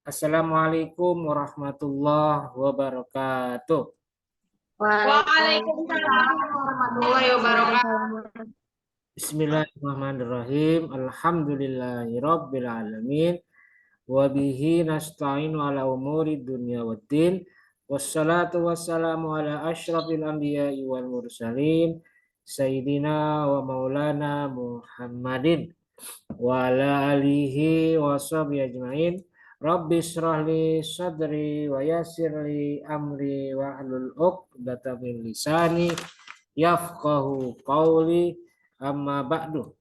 Assalamualaikum warahmatullahi wabarakatuh. Waalaikumsalam warahmatullahi wabarakatuh. Bismillahirrahmanirrahim. Alhamdulillahirabbil alamin. Wa bihi nasta'inu ala umuri dunya waddin. Wassalatu wassalamu ala asyrafil anbiya'i wal mursalin. Sayyidina wa maulana Muhammadin wa ala alihi wa sahbihi ajmain. Rabbi shrah li sadri wa yassir li amri wa hlul 'uqdatam min lisani yafqahu qawli, amma ba'du.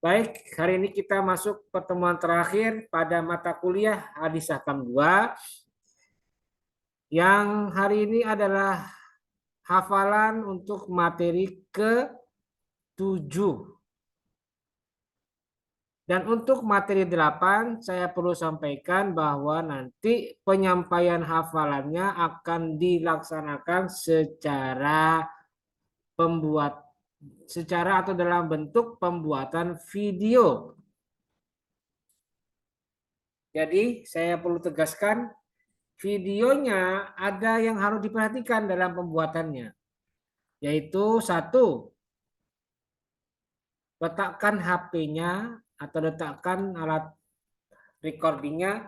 Baik, hari ini kita masuk pertemuan terakhir pada mata kuliah Hadis Ahkam 2 yang hari ini adalah hafalan untuk materi ke-7. Dan untuk materi 8 saya perlu sampaikan bahwa nanti penyampaian hafalannya akan dilaksanakan secara atau dalam bentuk pembuatan video. Jadi saya perlu tegaskan, videonya ada yang harus diperhatikan dalam pembuatannya. Yaitu satu, letakkan HP-nya atau letakkan alat recordingnya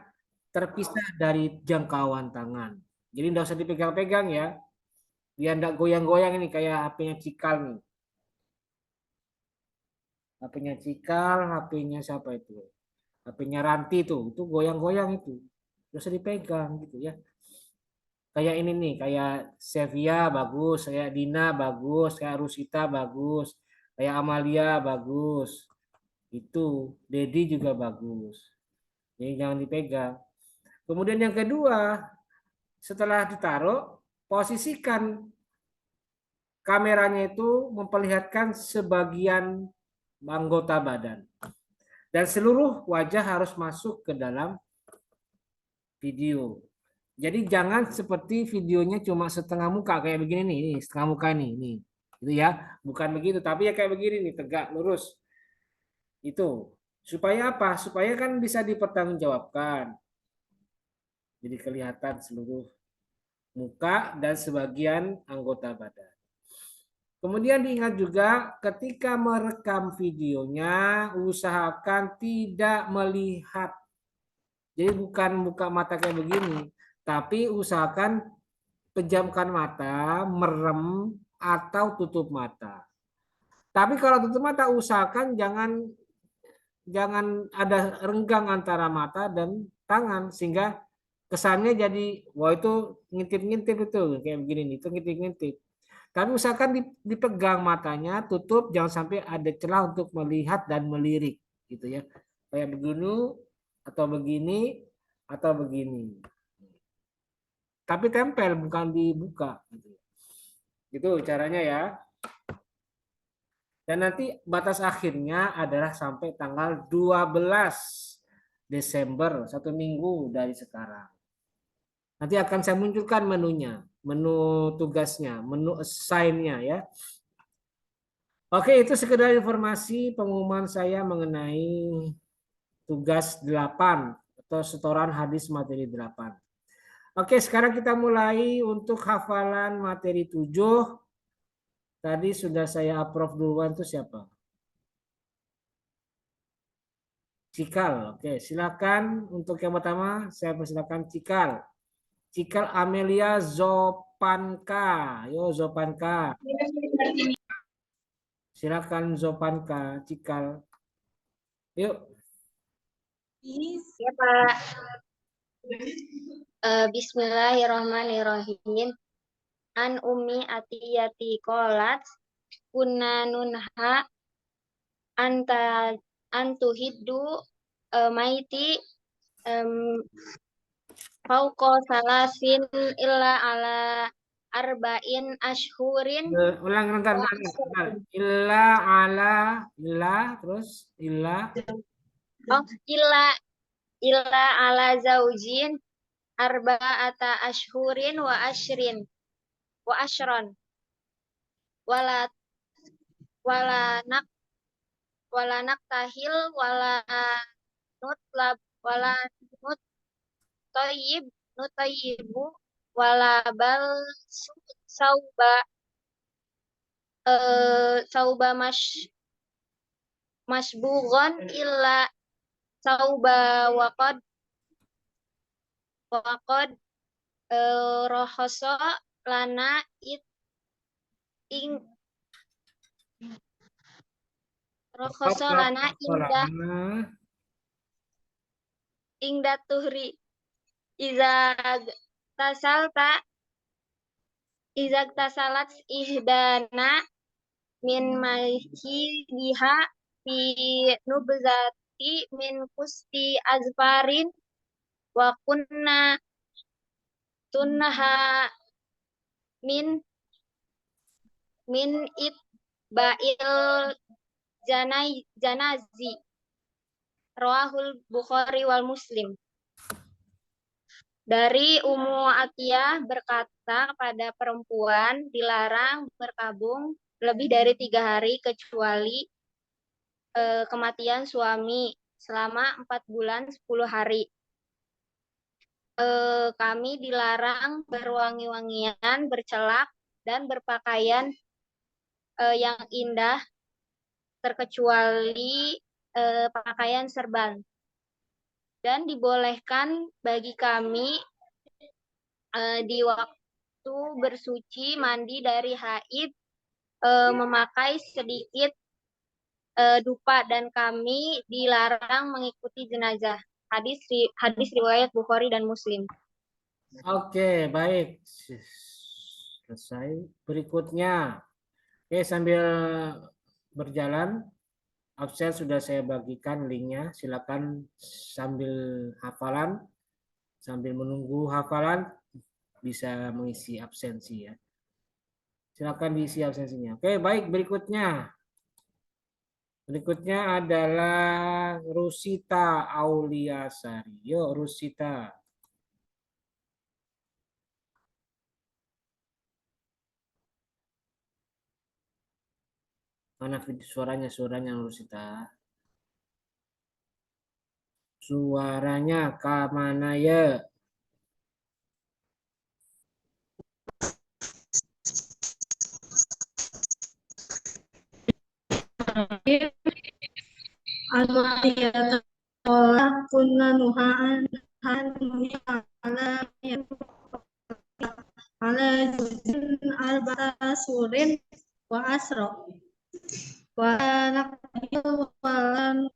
terpisah dari jangkauan tangan. Jadi tidak usah dipegang-pegang ya. Biar tidak goyang-goyang ini kayak HP-nya Cikal nih. HP-nya Cikal, HP-nya siapa itu? HP-nya Ranti itu goyang-goyang itu. Tidak usah dipegang gitu ya. Kayak ini nih, kayak Sevia bagus, kayak Dina bagus, kayak Rusita bagus, kayak Amalia bagus. Itu, Dedi juga bagus. Jadi jangan dipegang. Kemudian yang kedua, setelah ditaruh, posisikan kameranya itu memperlihatkan sebagian anggota badan. Dan seluruh wajah harus masuk ke dalam video. Jadi jangan seperti videonya cuma setengah muka kayak begini nih, ini setengah muka nih. Itu ya, bukan begitu, tapi ya kayak begini nih, tegak lurus. Itu. Supaya apa? Supaya kan bisa dipertanggungjawabkan. Jadi kelihatan seluruh muka dan sebagian anggota badan. Kemudian diingat juga ketika merekam videonya usahakan tidak melihat. Jadi bukan buka mata kayak begini, tapi usahakan pejamkan mata, merem atau tutup mata. Tapi kalau tutup mata usahakan jangan jangan ada renggang antara mata dan tangan sehingga kesannya jadi wah itu ngintip-ngintip itu kayak begini nih, itu ngintip-ngintip. Tapi usahakan dipegang matanya, tutup, jangan sampai ada celah untuk melihat dan melirik, gitu ya. Kayak begini, atau begini, atau begini. Tapi tempel, bukan dibuka. Gitu. Itu caranya ya. Dan nanti batas akhirnya adalah sampai tanggal 12 Desember, 1 minggu dari sekarang. Nanti akan saya munculkan menunya, menu tugasnya, menu assign-nya ya. Oke, itu sekedar informasi pengumuman saya mengenai tugas 8 atau setoran hadis materi 8. Oke, sekarang kita mulai untuk hafalan materi 7. Tadi sudah saya approve duluan, itu siapa? Cikal. Oke, silakan untuk yang pertama saya persilakan Cikal. Cikal Amelia Zopanka. Yo Zopanka. Silakan Zopanka, Cikal. Yuk. Ya, Pak. Bismillahirrahmanirrahim. An Ummi Atiyati qalat kunna nunha anta antuhiddu maiti fauqa salasin illa ala arba'in ashhurin Ulang bentar, wa bentar. Illa ala illa terus illa oh, illa ala zaujin arba'ata ashhurin wa ashron wala wala nak tahil wala nutlab wala nutayyib nutayyibu wala bal sauba sauba masbughon illa sauba waqad rohoso lana ing rohoso lana indah tuhri iza tasalta iza tasalat ihdana min mahidiha fi nubzati min kusti azfarin wa kunna tunnaha min itba'il janazi rawahul Bukhari wal Muslim. Dari Ummu Atiyah berkata, kepada perempuan dilarang berkabung lebih dari 3 hari kecuali kematian suami selama 4 bulan 10 hari. Kami dilarang berwangi-wangian, bercelak, dan berpakaian yang indah terkecuali pakaian serban. Dan dibolehkan bagi kami di waktu bersuci mandi dari haid memakai sedikit dupa dan kami dilarang mengikuti jenazah. Hadis riwayat Bukhari dan Muslim. Oke, baik. Selesai. Berikutnya. Oke, sambil berjalan, absen sudah saya bagikan linknya. Silakan sambil hafalan, sambil menunggu hafalan, bisa mengisi absensi ya. Silakan diisi absensinya. Oke, baik. Berikutnya. Berikutnya adalah Rusita Auliasari. Yuk, Rusita. Mana suaranya Rusita? Suaranya ke mana ya? Al-Ma'iyah tolak kunna nuhaan ala juzin arba'ata surin wa asro wa nakil walan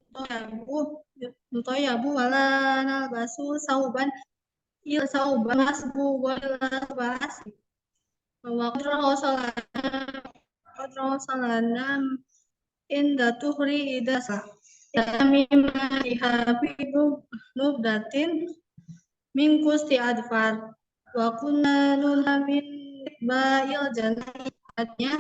toyabu wala nalbasu sauban masbu wala ba'asi wa qadra salana inda tuhri idasa mimma dihabibu nubdatin min kusti adfar wa kunna nunha min ba'il janahnya.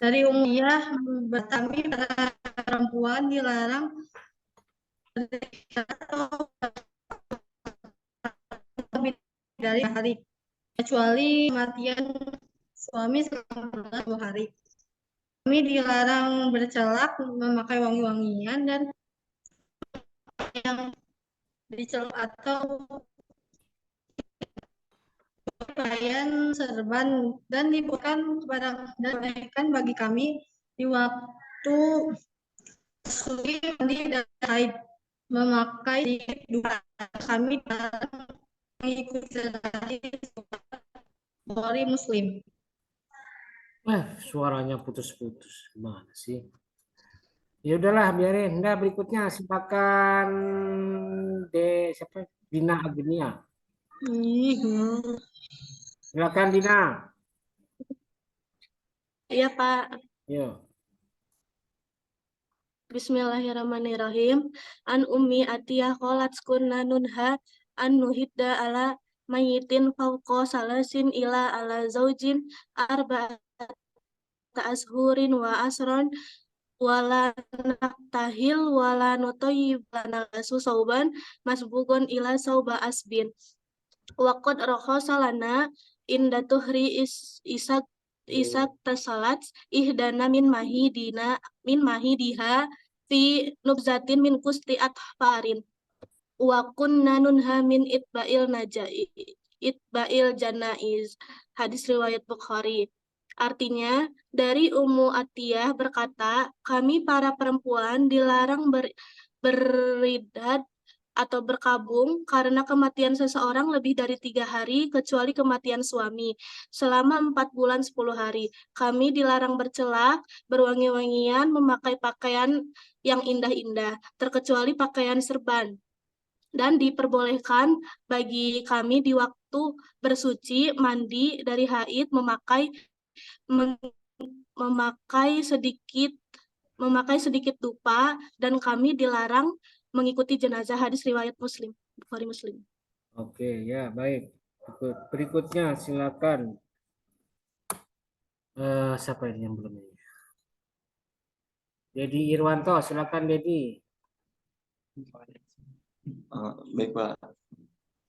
Dari Umayyah bertami para perempuan dilarang lebih dari hari kecuali kematian suami selama 2 hari. Kami dilarang bercelak, memakai wangi-wangian dan yang dicelak atau pakaian serban dan dibuatkan kepada dan bagi kami di waktu suci mandi dan haid memakai dua kami mengikuti hadis Bukhari Muslim. Suaranya putus-putus. Gimana sih? Ya udahlah, biarin. Enggak, berikutnya silakan siapa? Dina Agnia. Silakan Dina. Iya, Pak. Yo. Bismillahirrahmanirrahim. An Ummi Atiyah qalat kunna nunha an nuhidda ala mayitin fawqa salasin ila ala zaujin arba'ata ashurin wa asron wala naktahil wala nutoyib lana asu sauban masbugon ila sauba asbin waqad rohosalana inda tuhri isak tasalat ihdana min mahidiha fi nubzatin min kusti atfarin wa kunna nunha min itba'il janaiz. Hadis riwayat Bukhari. Artinya, dari Ummu Atiyah berkata, kami para perempuan dilarang beridat atau berkabung karena kematian seseorang lebih dari 3 hari kecuali kematian suami. Selama 4 bulan 10 hari. Kami dilarang bercelak, berwangi-wangian, memakai pakaian yang indah-indah, terkecuali pakaian serban. Dan diperbolehkan bagi kami di waktu bersuci, mandi dari haid, memakai sedikit dupa, dan kami dilarang mengikuti jenazah. Hadis riwayat Muslim, Bukhari Muslim. Oke, ya baik. Berikutnya silakan. Siapa ini yang belum ini? Dedi Irwanto, silakan Dedi. Baik Pak.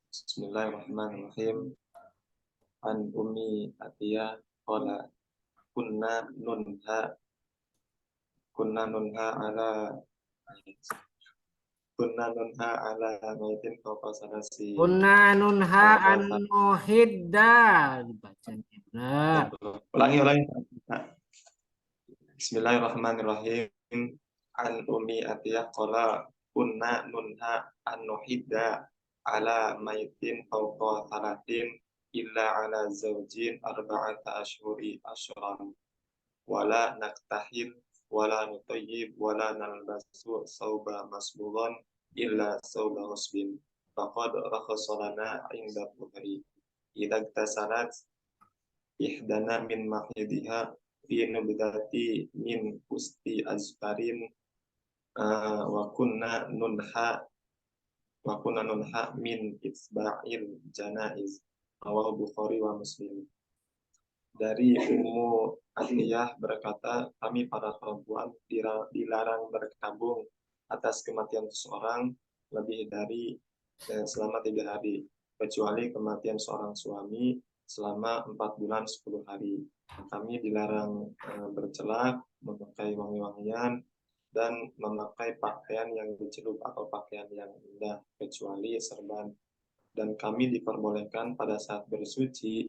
Bismillahirrahmanirrahim. An Ummi Atiyah qala kunna nunha ala maitin fawqa salasi. Kunna nunha an nuhidda. Dibacanya benar. Ulangi. Bismillahirrahmanirrahim. An Ummi Atiyah qala kunna nunha an nuhidda ala maitin fawqa salatin illa ala zawjin arba'ata ashhuri ashran wala naktahil wala nutayyib wala nalbasu sauba masbulan illa sauba musbin faqad rakhasalana inda Bukhari idza tasalat ihdana min mahidiha fi nubdati min usti azfarin wa kunna nunha min isba'il janaiz rawahu Bukhari wa Muslim. Dari Ummu Atiyah berkata, kami para perempuan dilarang berkabung atas kematian seseorang lebih dari selama 3 hari, kecuali kematian seorang suami selama 4 bulan 10 hari. Kami dilarang bercelak, memakai wangi-wangian, dan memakai pakaian yang dicelup atau pakaian yang indah, kecuali serban. Dan kami diperbolehkan pada saat bersuci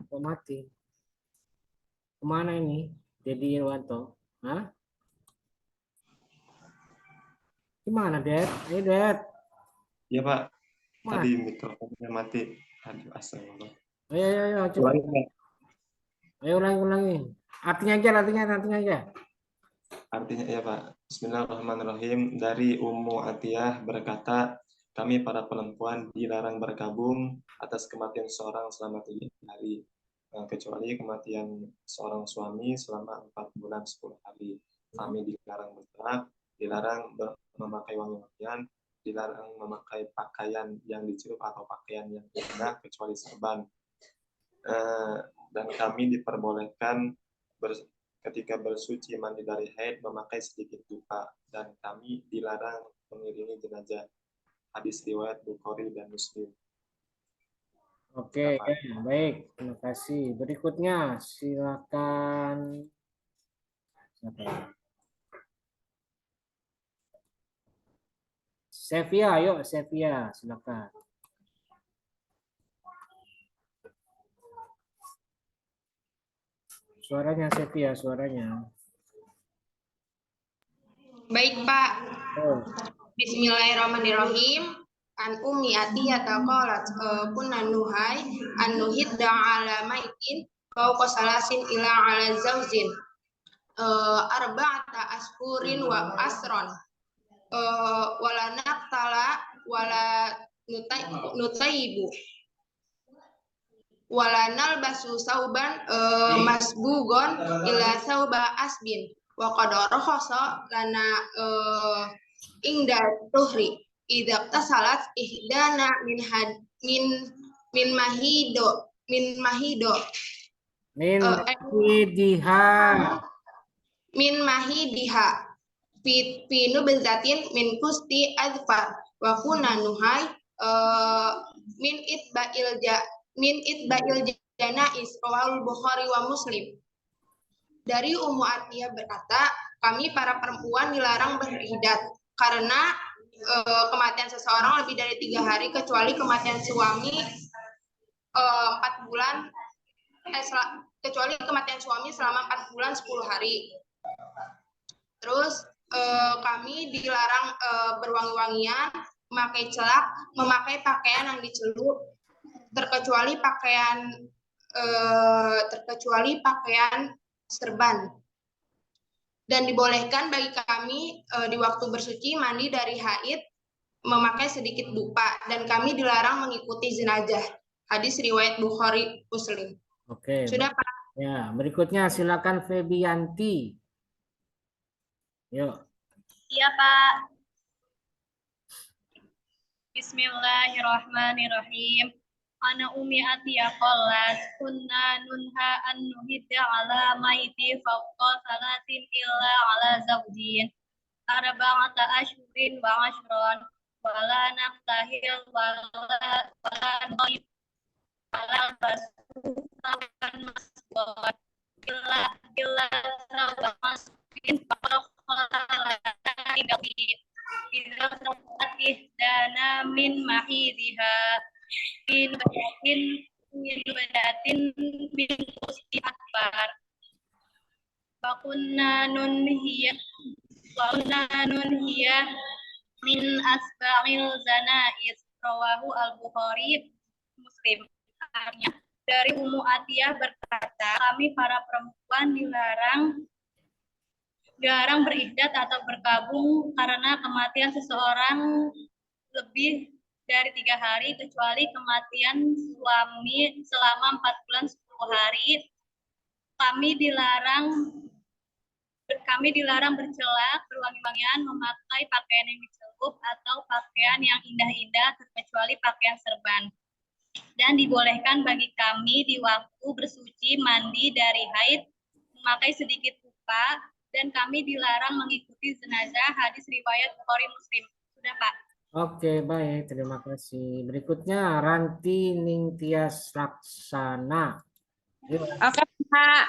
Kok mati? Kemana ini? Dedi Irwanto. Hah? Gimana, Dad? Ayo, Dad. ya Pak, Mana? tadi mikrofonnya mati. Aduh, astagfirullah. Ayo, coba. Ayo ulangi. Artinya aja. Artinya ya Pak. Bismillahirrahmanirrahim. Dari Ummu Atiyah berkata, kami para perempuan dilarang berkabung atas kematian seorang selama 3 hari, kecuali kematian seorang suami selama 4 bulan 10 hari. Kami dilarang bercelak, dilarang memakai wangi-wangian, dilarang memakai pakaian yang dicelup atau pakaian yang indah kecuali serban. Dan kami diperbolehkan ketika bersuci mandi dari haid memakai sedikit dupa, dan kami dilarang mengiringi jenazah. Hadis riwayat Bukhari dan Muslim. Oke, baik. Terima kasih. Berikutnya silakan. Siapa ya? Sevia, yuk Sevia, silakan. Suaranya Sevia, suaranya. Baik, Pak. Oh. Bismillahirrahmanirrahim. An Ummi Atiyah qalat kunna nuhai an nuhidda ala maitin fawqa salasin ila ala zawjin arba'ata ashurin wa asron wala naqtala wala nutayyibu wala nalbasu sauban masbugon ila sauba asbin wa qad rakhasa lana inda tuhri idza tasalat ihdana min mahidiha fi nubzatin min kusti adfar wa kunna nuhai min itba'il janais, rawahul Bukhari wa Muslim. Dari Ummu Atiyah berkata, kami para perempuan dilarang berhidat karena kematian seseorang lebih dari 3 hari kecuali kematian suami 4 bulan kecuali kematian suami selama 4 bulan 10 hari. Terus kami dilarang berwangi-wangian, memakai celak, memakai pakaian yang dicelup, terkecuali pakaian serban. Dan dibolehkan bagi kami di waktu bersuci mandi dari haid, memakai sedikit dupa, dan kami dilarang mengikuti jenazah. Hadis riwayat Bukhari Muslim. Oke. Sudah, Pak? Ya, berikutnya silakan Febianti. Yuk. Iya, Pak. Bismillahirrahmanirrahim. Ana Ummi Atiyah qalat kunna nunha an nuhidda ala maiti fawqa salatin illa ala zawjin arba'ata ashhurin wa ashran wala naqtahil wala naqib wala basuhan masbot illa sawa masbin faqala idza sabat ihdana min mahidiha min badatin min usti akbar wa kunna nunhiya min asba'il zanais, rawahu al-Bukhari Muslim. Artinya, dari Ummu Atiyah berkata, kami para perempuan dilarang berihdat atau berkabung karena kematian seseorang lebih dari 3 hari kecuali kematian suami selama 4 bulan 10 hari. Kami dilarang bercelak, berwangi-wangian, memakai pakaian yang dicelup atau pakaian yang indah-indah terkecuali pakaian serban. Dan dibolehkan bagi kami di waktu bersuci mandi dari haid, memakai sedikit dupa, dan kami dilarang mengikuti jenazah. Hadis riwayat Bukhari Muslim. Sudah, Pak. Oke, baik. Terima kasih. Berikutnya Ranti Ningtyas Laksana. Yuk. Oke, Pak.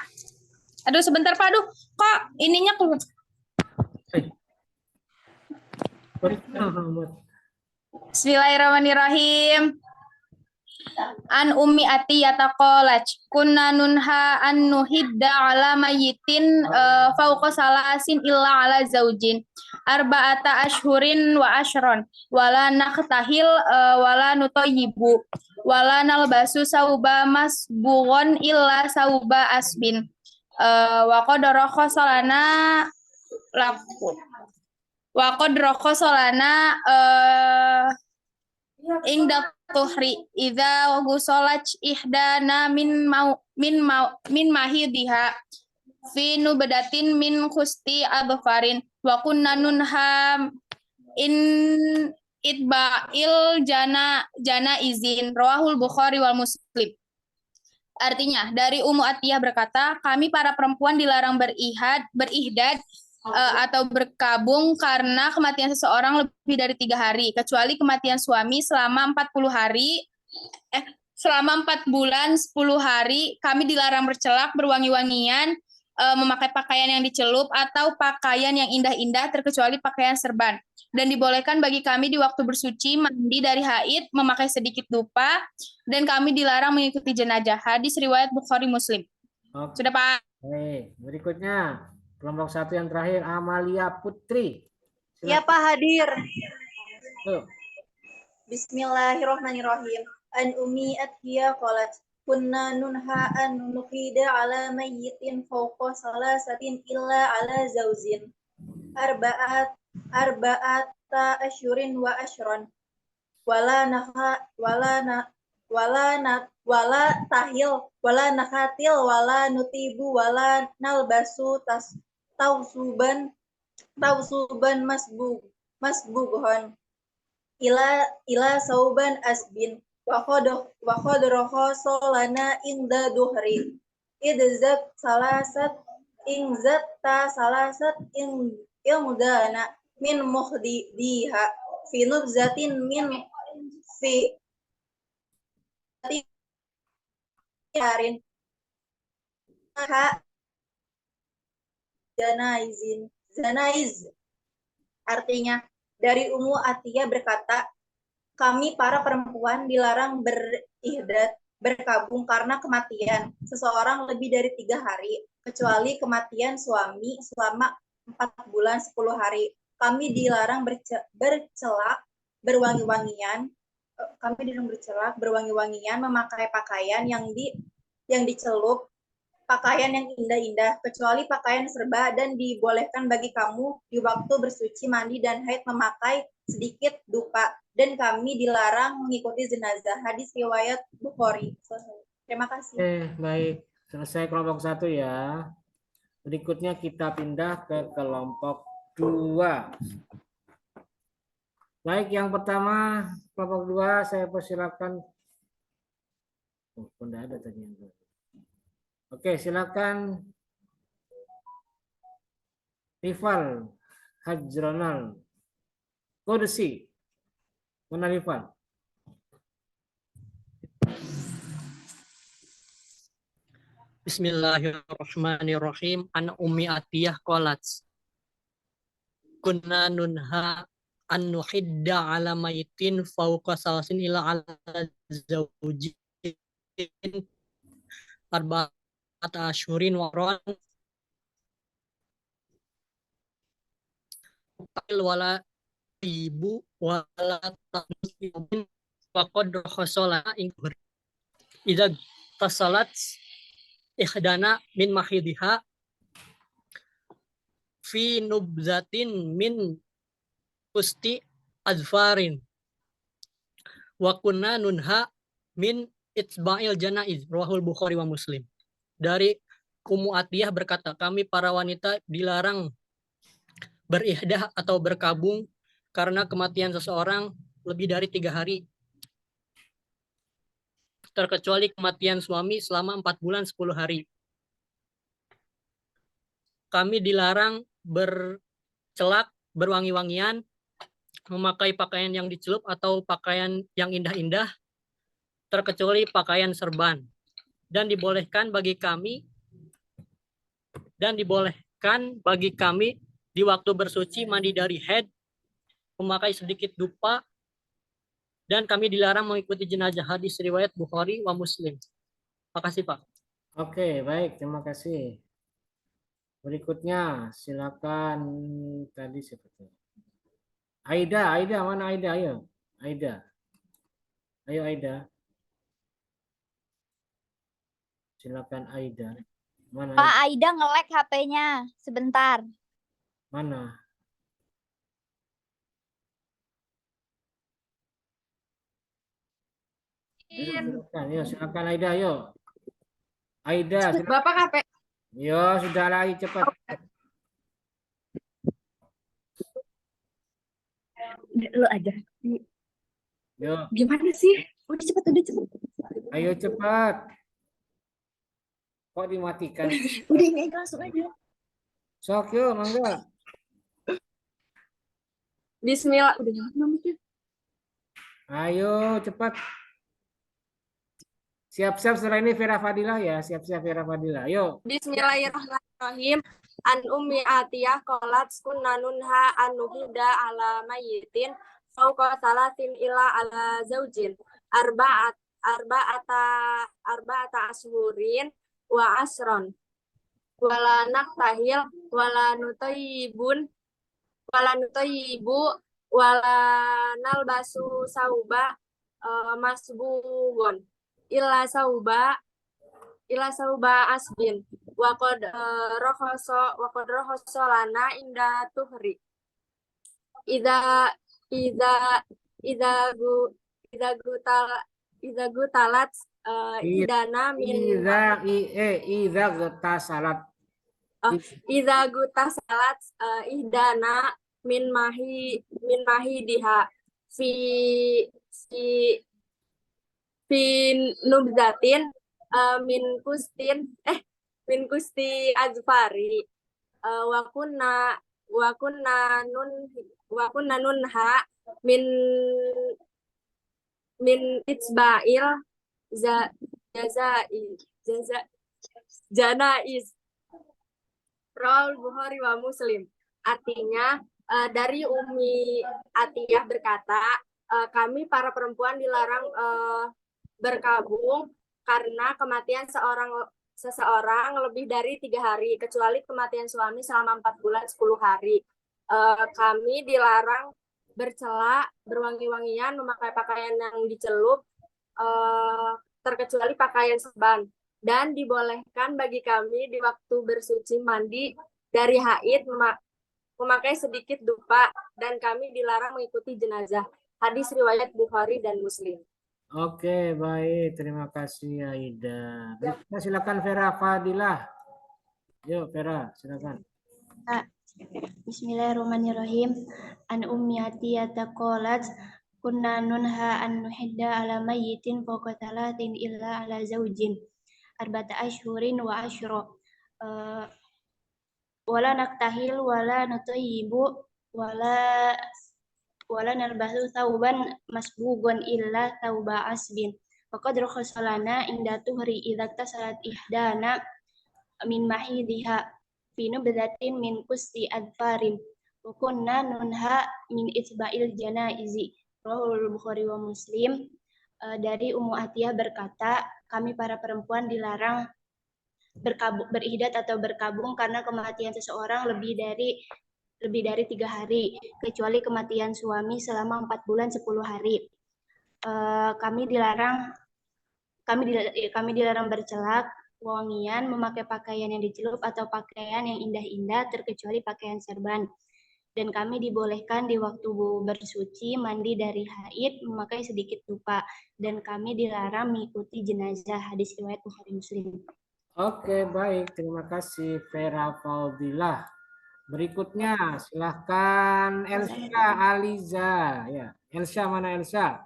Aduh, sebentar, Pak. Aduh, kok ininya keluar. Bismillahirrahmanirrahim. An Ummi Atiyah qalat kunna nunha an nuhidda ala mayyitin fawqa salasin illa ala zaujin arba'ata ashhurin wa ashron wala naqtahil wala nutayyibu wala nalbasu sauba masbughon illa sauba asbin wa qad rakhasalana ingda tuhri idza gusolat ihdana min mahidiha fi nubdatin min khusti adfarin wa kunna nunha in itba'il jana izin, rawahul Bukhari wal Muslim. Artinya, dari Ummu Atiyah berkata, kami para perempuan dilarang berihdad atau berkabung karena kematian seseorang lebih dari 3 hari, kecuali kematian suami selama 4 bulan 10 hari, kami dilarang bercelak, berwangi-wangian, memakai pakaian yang dicelup atau pakaian yang indah-indah terkecuali pakaian serban. Dan dibolehkan bagi kami di waktu bersuci mandi dari haid, memakai sedikit dupa, dan kami dilarang mengikuti jenazah. Hadis riwayat Bukhari Muslim. Oke. Sudah, Pak. Berikutnya kelompok 1 yang terakhir Amalia Putri. Ya, Pak, hadir. Tuh. Bismillahirrahmanirrahim. An Ummi Atiyah qalat kunna nunha an nuqida ala mayyitin fawqa salasatin illa ala zaujin arba'ata asyurin wa ashron wala nakatil wala nutibu wala nalbasu tausuban masbughon ila sauban asbin wa qad rakhasalana inda duhri idzat salasat ingdana min muhdiha fi nubzatin min fi harin ha zanaiz. Artinya, dari Ummu Atiyah berkata, kami para perempuan dilarang berihdad, berkabung karena kematian seseorang lebih dari 3 hari, kecuali kematian suami selama 4 bulan 10 hari. Kami dilarang bercelak, berwangi-wangian, memakai pakaian yang dicelup, pakaian yang indah-indah, kecuali pakaian serba, dan dibolehkan bagi kamu di waktu bersuci, mandi, dan haid memakai sedikit dupa, dan kami dilarang mengikuti jenazah. Hadis riwayat Bukhari. Terima kasih. Baik. Selesai kelompok 1 ya. Berikutnya kita pindah ke kelompok 2. Baik, yang pertama kelompok 2 saya persilakan. Oh, tidak ada tadi yang Oke, silakan Rifal Hajronal Kodesi. Mana Rifal? Bismillahirrahmanirrahim. An Ummi Atiyah qalat kunna nunha an nuhidda ala maitin fawqa salasin ila ala zawjin arba'ata asyhurin wa ran wala ibu wala ta'min wa qad khasala idza tasalat ihdana min mahidiha fi nubzatin min kusti azfarin wa kunna nunha min itba'il janaiz, rawahul Bukhari wa Muslim. Dari Ummu Atiyah berkata, kami para wanita dilarang berihdah atau berkabung karena kematian seseorang lebih dari 3 hari, terkecuali kematian suami selama 4 bulan 10 hari. Kami dilarang bercelak, berwangi-wangian, memakai pakaian yang dicelup atau pakaian yang indah-indah, terkecuali pakaian serban. Dan dibolehkan bagi kami di waktu bersuci, mandi dari haid, memakai sedikit dupa, dan kami dilarang mengikuti jenazah. Hadis riwayat Bukhari wa Muslim. Makasih Pak. Oke, baik, terima kasih. Berikutnya silakan tadi siapa tuh? Aida, mana Aida? Ayo, Aida. Silakan Aida. Mana? Pak Aida nge-lag HP-nya. Sebentar. Mana? Silakan Aida, yuk. Aida, silakan. Bapak HP. Yo, sudah lagi cepat. Lu aja. Yo. Gimana sih? Udah cepet. Ayo cepat. Kok dimatikan? Udah ini aja, langsung aja. Sok yuk, mangga. Bismillah. Udah nyala namanya. Ayo cepat. Siap-siap setelah ini Vera Fadilah ya. Siap-siap Vera Fadilah. Ayo. Bismillahirrahmanirrahim. An Ummi Atiyah qalat kunna nunha an nuhida ala mayyitin fawqa salasin ila ala zaujin arba'ata ashurin wa asron wala naktahil wala nutayyibu wala nalbasu sauba masbugon illa sauba asbin wa qad rakhaso lana inda tuhri idza gutalat idana min Idza getasalat. idza gutasalat idana min mahidiha fi nubzatin min kusti azfari wa kunna nunha min itba'il janaiz. Rawal Bukhari wa Muslim. Artinya dari Umi Atiyah berkata, kami para perempuan dilarang berkabung karena kematian seseorang lebih dari 3 hari, kecuali kematian suami selama 4 bulan 10 hari. Kami dilarang bercela, berwangi-wangian, memakai pakaian yang dicelup, terkecuali pakaian serban. Dan dibolehkan bagi kami di waktu bersuci mandi dari haid memakai sedikit dupa, dan kami dilarang mengikuti jenazah. Hadis riwayat Bukhari dan Muslim. Oke, baik. Terima kasih Aida. Berikutnya silakan Vera Fadilah. Yuk Vera, silakan. Bismillahirrahmanirrahim. An Ummi Atiyah qalat kunna nunha an nuhidda ala mayyitin fawqa thalathin illa ala zawjin arba'ata ashhurin wa ashra. Wala naktahil wala nutayyibu wala nalbasu thawban masbugon illa thawba asbin. Faqad rakhasalana inda tuhri idza tasalat ihdana min mahidhiha fi nubdatin min kusti adfarin wa kunna nunha min itba'il janaizi. Rawahul Bukhari wa Muslim. Dari Ummu Atiyah berkata, kami para perempuan dilarang beridat atau berkabung karena kematian seseorang lebih dari 3 hari, kecuali kematian suami selama 4 bulan 10 hari. Kami dilarang bercelak, wangian, memakai pakaian yang dicelup atau pakaian yang indah-indah, terkecuali pakaian serban. Dan kami dibolehkan di waktu bersuci, mandi dari haid, memakai sedikit dupa. Dan kami dilarang mengikuti jenazah. Hadis riwayat Bukhari Muslim. Oke, baik. Terima kasih Vera Fadilah. Berikutnya silahkan Elsa Aliza. Ya, Elsa, mana Elsa?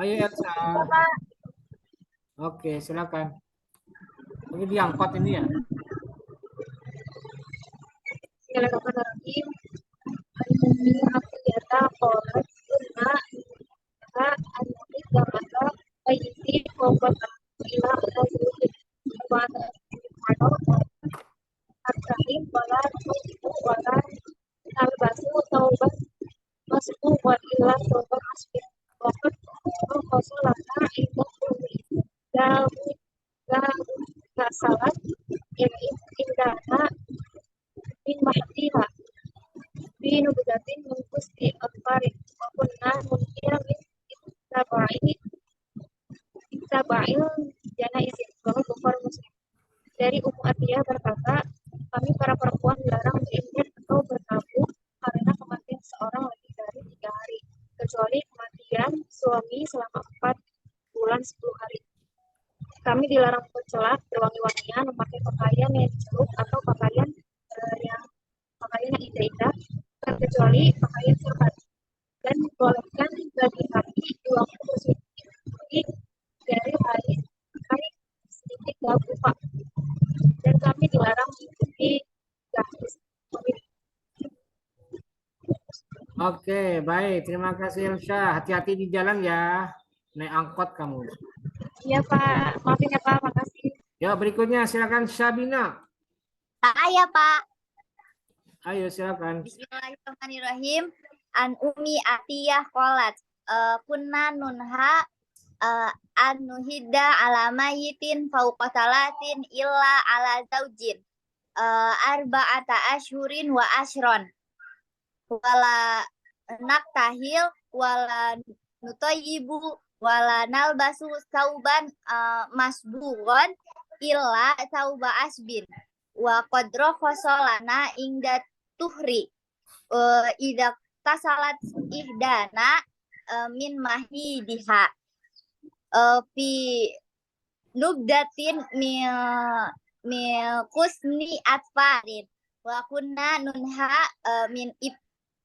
Ayo Elsa. Oke, silakan. Ini diangkut ini ya. Bismillahirrahmanirrahim. Al-Ummi Atiyah qalat kunna an-nabi mata bayti fawqa ila al-zawji wa al-karim wala tusibu wala albasu taubat masbu wa ila taubat asbih wa qad qasalana inda da salat indana min mahdiha fi nubdatin min kusti adfarin wa kunna munkiya min ittaba'il janaisin. Bukhari Muslim. Dari Ummu Atiyah berkata, kami para perempuan dilarang beridat atau berkabung karena kematian seorang lebih dari 3 hari, kecuali kematian suami selama 4 bulan 10 hari. Kami dilarang bercelak, berwangi-wangian, memakai pakaian yang dicelup atau pakaian yang indah-indah, terkecuali pakaian serban. Dan dibolehkan bagi kami di waktu bersuci dari hari sedikit dupa. Dan kami dilarang mengikuti hadis. Oke, baik. Terima kasih Elsa. Hati-hati di jalan ya. Naik angkot kamu. Iya Pak, maafin ya Pak, makasih. Ya, berikutnya silakan Sabina. Saya Pak. Ayo silakan. Bismillahirrahmanirrahim. An Ummi Atiyah qalat kunna nunha an nuhidda ala mayyitin fawqa salatin illa ala zaujin arba'ata ashhurin wa ashron wala naktahil wala nutayyibu wala nalbasu sauban masbugon illa sauba asbin wa qadra khosolana ingda tuhri idza tasalat ihdana min mahidiha fi nubdatin mil kusni atfarin wa kunna nunha min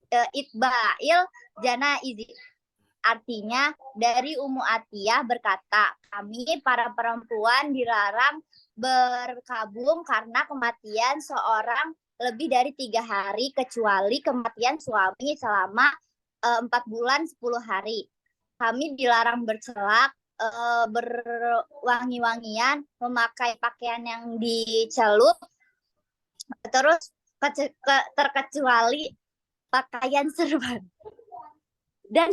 itba'il janaizi. Artinya dari Ummu Atiyah berkata, kami para perempuan dilarang berkabung karena kematian seorang lebih dari 3 hari, kecuali kematian suami selama 4 bulan 10 hari. Kami dilarang bercelak, berwangi-wangian, memakai pakaian yang dicelup, terus terkecuali pakaian serban. Dan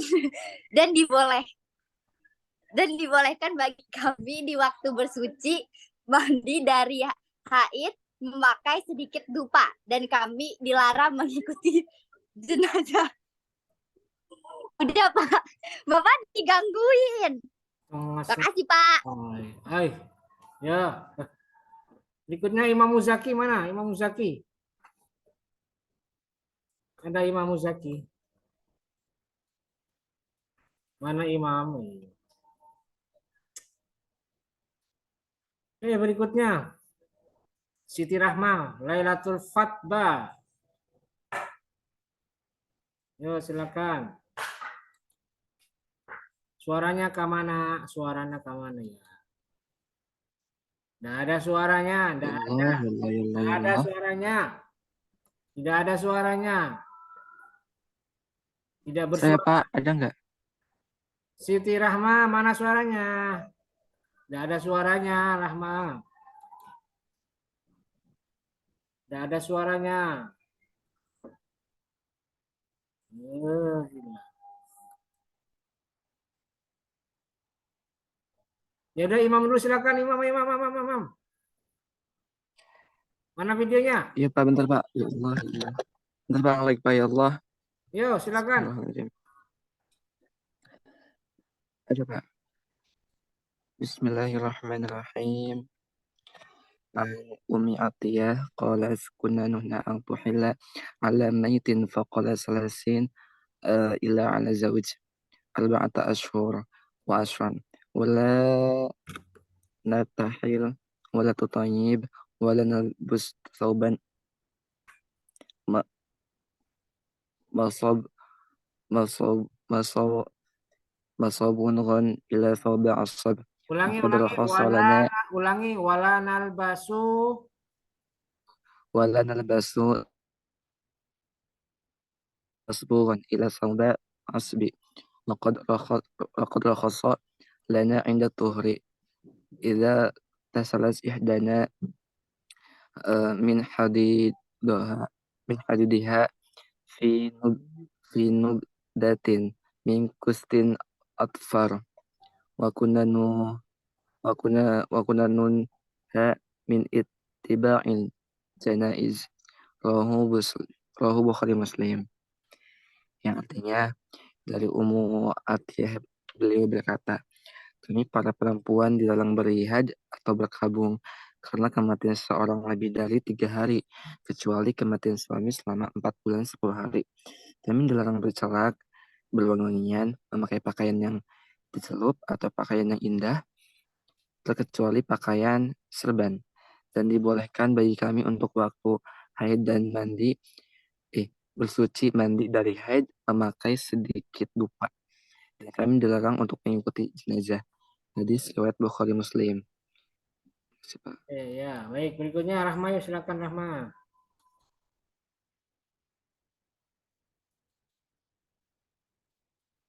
dibolehkan bagi kami di waktu bersuci mandi dari haid memakai sedikit dupa, dan kami dilarang mengikuti jenazah. Udah Pak, Bapak digangguin. Makasih Pak. Hai. Ya. Berikutnya Imam Muzaki mana? Imam Muzaki. Ada Imam Muzaki. Mana Imam? Berikutnya Siti Rahma, Lailatul Fatbah. Yo, silakan. Suaranya ke mana? Suaranya ke mana ya? Nggak ada suaranya, nggak ada. Nggak ada suaranya. Tidak ada suaranya. Tidak bersuara. Saya Pak, ada nggak? Siti Rahma, mana suaranya? Nggak ada suaranya, Rahma. Nggak ada suaranya. Ya udah Imam dulu silakan Imam. Mana videonya? Iya Pak, bentar Pak. Ya Allah, ya. Bentar Pak, like Pak, ya Allah. Yo, silakan. Ada Pak. Bismillahirrahmanirrahim. Umi Atiyah qalat kunna nuhna an tuhilla ala maitin faqala salasin ila ala zawj arba'ata ashhur wa ashran wala natahil wala tutayib wala nalbus thawban masab masabun ghan ila thawba asab. Ulangi wala nalbasu asburan ila thawba asbi laqad rakhasa lana 'inda tuhri idza tasalas ihdana min hadidiha fi nubdatin min kustin atfar wa kunna nunha min ittiba'il janaiz rawahu Bukhari Muslim. Yang artinya dari Ummu Atiyah, beliau berkata, kami para perempuan dilarang berjihad atau berkabung karena kematian seorang lebih dari 3 hari, kecuali kematian suami selama 4 bulan 10 hari. Kami dilarang bercelak, berwangi-wangian, memakai pakaian yang dicelup atau pakaian yang indah, terkecuali pakaian serban, dan dibolehkan bagi kami untuk waktu haid dan bersuci mandi dari haid memakai sedikit dupa, dan kami dilarang untuk mengikuti jenazah. Hadis riwayat Bukhari Muslim. Ya, baik. Berikutnya Rahma, yuk silakan Rahma.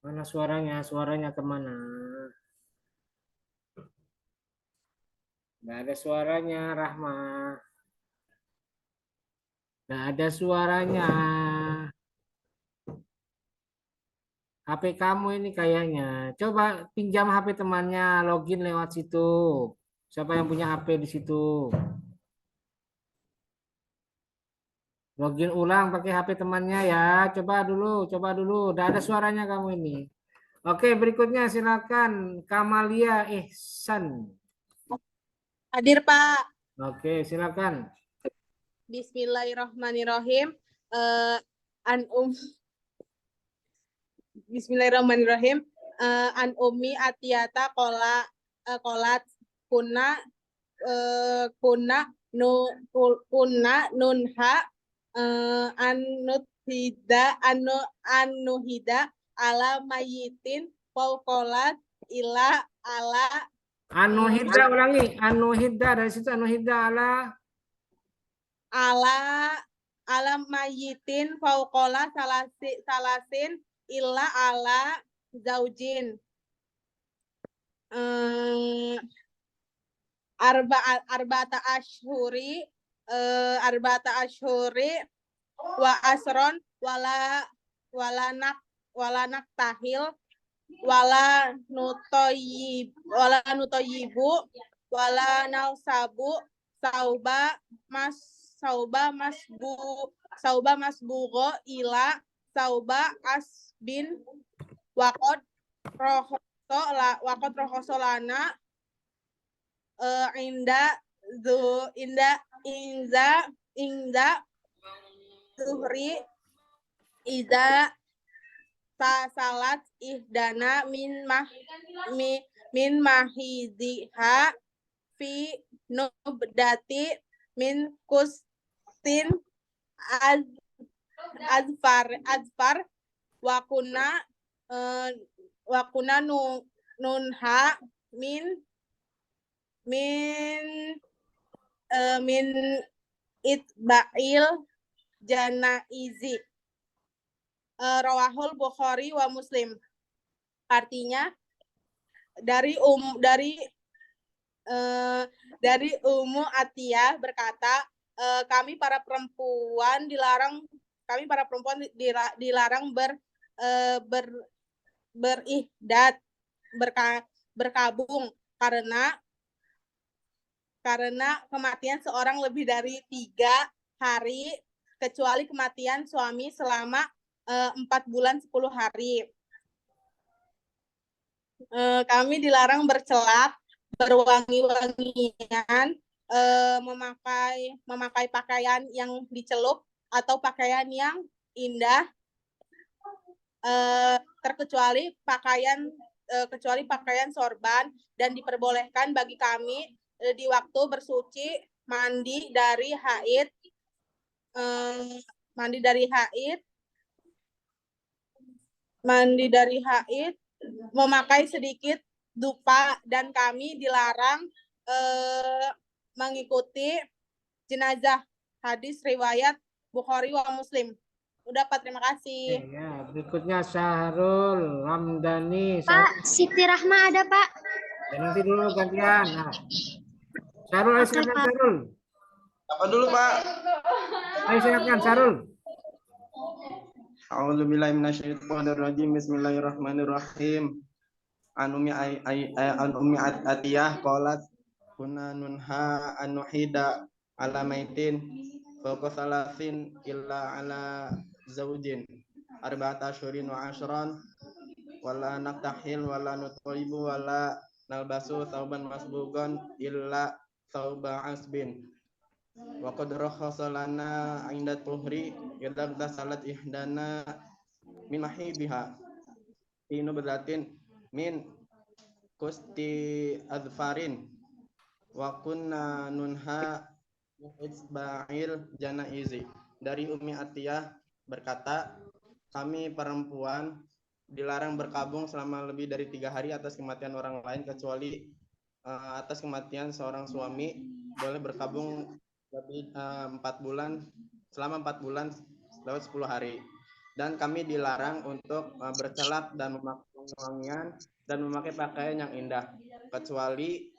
Mana suaranya? Suaranya kemana? Nggak ada suaranya, Rahma. Nggak ada suaranya. HP kamu ini kayaknya. Coba pinjam HP temannya, login lewat situ. Siapa yang punya HP di situ? Login ulang pakai HP temannya ya. Coba dulu. Nggak ada suaranya kamu ini. Oke, berikutnya silakan Kamalia Ihsan. Hadir Pak. Oke, silakan. Bismillahirrahmanirrahim. Bismillahirrahmanirrahim. An Ummi Atiyata qolat kunna nunha anuhida ala mayitin fauqolat ila ala Anuhida, ulangi. Anuhida, dari situ anuhida ala mayitin fauqolat salasin illa ala zaujin. arba'ata ashhuri wa asron wala naktahil wala nutoyibu wala nalsabu sauba masbugo ila sauba asbin wakot rohoso lana inda zuhri iza salat ihdana min mahidiha fi nubdati min kustin azfar wakuna nunha min itba'il janaizi. Rawahul Bukhari wa Muslim. Artinya dari Ummu Atiyah berkata, kami para perempuan dilarang berihdad, berkabung karena kematian seorang lebih dari 3 hari kecuali kematian suami selama 4 bulan 10 hari. Kami dilarang bercelak, berwangi-wangian, memakai pakaian yang dicelup atau pakaian yang indah, kecuali pakaian sorban, dan diperbolehkan bagi kami di waktu bersuci mandi dari haid, memakai sedikit dupa, dan kami dilarang mengikuti jenazah. Hadis riwayat Bukhari wa Muslim. Udah Pak, terima kasih. Ya, berikutnya Syahrul Ramdhani. Pak, Siti Rahma ada Pak. Ya, nanti dulu gantian. Nah. Syahrul, ayo silakan Syahrul. Apa dulu Pak? Ayo silakan Syahrul. A'udzubillahi minasyaitonirrajim. Bismillahirrahmanirrahim. An Ummi Atiyah qalat kunna nunha an nuhida ala maitin fawqa salasin illa ala zawjin arba'ata asyhurin wa ashran wala naktahil wala nutayyibu wala nalbasu thawban masbugan illa thawba asbin wa qad rakhasa lana 'inda tuhri idza salat ihdana min mahibiha fi nubdatin min kusti adfarin wa kunna nunha isba'il janaizi. Dari Ummi Atiyah berkata, kami perempuan dilarang berkabung selama lebih dari 3 hari atas kematian orang lain, kecuali atas kematian seorang suami boleh berkabung lebih 4 bulan, selama 4 bulan lewat 10 hari. Dan kami dilarang untuk bercelak dan memakai wangian dan memakai pakaian yang indah, kecuali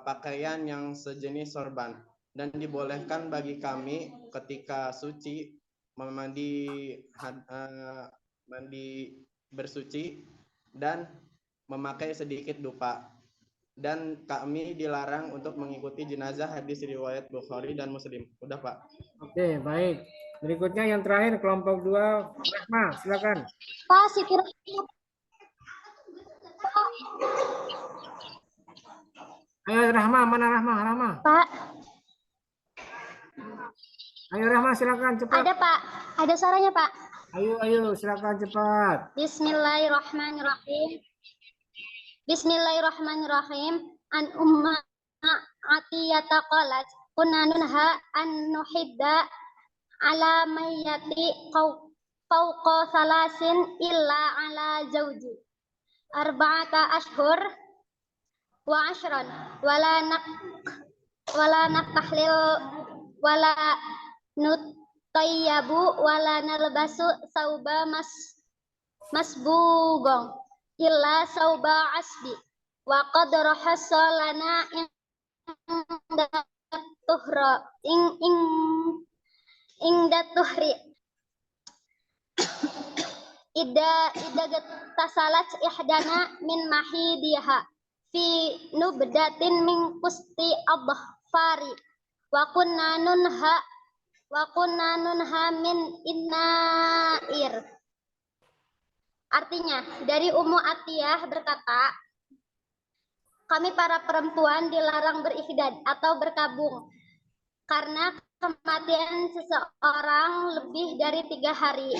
pakaian yang sejenis sorban. Dan dibolehkan bagi kami ketika suci mandi bersuci dan memakai sedikit dupa. Dan kami dilarang untuk mengikuti jenazah. Hadis riwayat Bukhari dan Muslim. Udah Pak. Oke, baik. Berikutnya yang terakhir kelompok 2, Rahma, silakan. Pak, Siti Rahma. Ayo Rahma, mana Rahma? Pak. Ayo Rahma, silakan cepat. Ada Pak, ada suaranya Pak. Ayo silakan cepat. Bismillahirrahmanirrahim. An Ummu Atiyah qalat kunna nunha an nuhidda ala mayyati fawqa salasin illa ala zawji arba'ata ashhur wa ashran wala naktahlil wala nutayyabu wala nalbasu sauba masbugong illa sauba asbi wa qad rahassa lana inda tuhra inda tuhri ida tasalat ihdana min mahidiha fi nubdatin min kusti adhfari wa kunna nunha min innair. Artinya, dari Ummu Atiyah berkata, kami para perempuan dilarang berihdad atau berkabung karena kematian seseorang lebih dari 3 hari,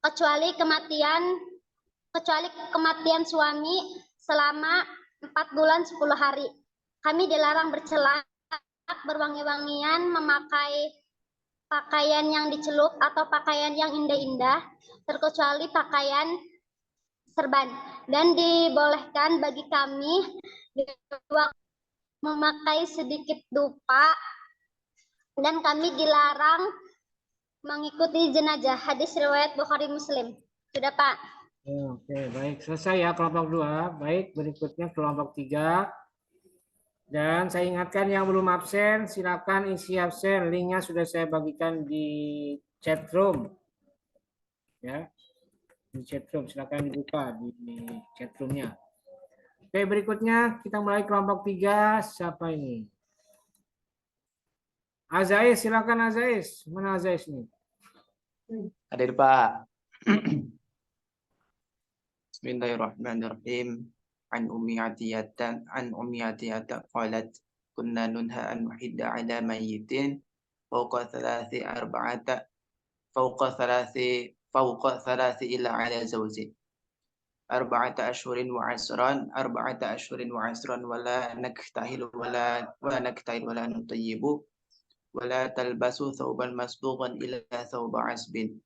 kecuali kematian suami selama 4 bulan 10 hari. Kami dilarang bercelak, berwangi-wangian, memakai pakaian yang dicelup atau pakaian yang indah-indah, terkecuali pakaian serban, dan dibolehkan bagi kami memakai sedikit dupa, dan kami dilarang mengikuti jenazah. Hadis riwayat Bukhari Muslim. Sudah, Pak? Oke, baik. Selesai ya kelompok 2. Baik, berikutnya kelompok 3. Dan saya ingatkan yang belum absen, silakan isi absen. Linknya sudah saya bagikan di chat room. Ya, di chat room. Silakan dibuka di chat roomnya. Oke, berikutnya kita mulai kelompok 3. Siapa ini? Azais, silakan Azais. Mana Azais nih? Hadir, Pak. Bismillahirrahmanirrahim. An Ummi Atiyah qalat kunna nunha an nuhidda ala mayyitin fawqa thalathi illa ala zawjin arba'ata ashhurin wa asran wala naktahil wala nutayyibu wala talbasu thawban masbughan illa thawba asbin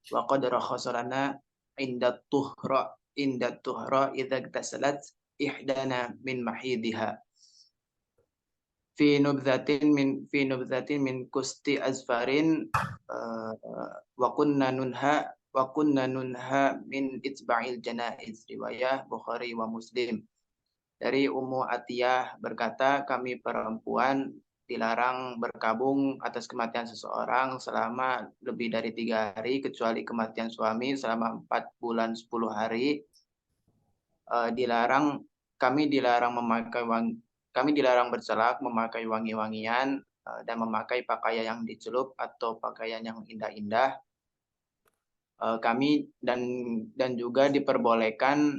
wa qad rakhasa lana inda tuhra idza iktasalat ihdana min mahidiha fi nubdhatin min kusti azfarin wa kunna nunha min itba'il janaiz. Riwayah Bukhari wa Muslim. Dari Ummu Atiyah berkata, kami perempuan dilarang berkabung atas kematian seseorang selama lebih dari 3 hari, kecuali kematian suami selama 4 bulan 10 hari. Kami dilarang bercelak, memakai wangi-wangian, dan memakai pakaian yang dicelup atau pakaian yang indah-indah. Kami dan juga diperbolehkan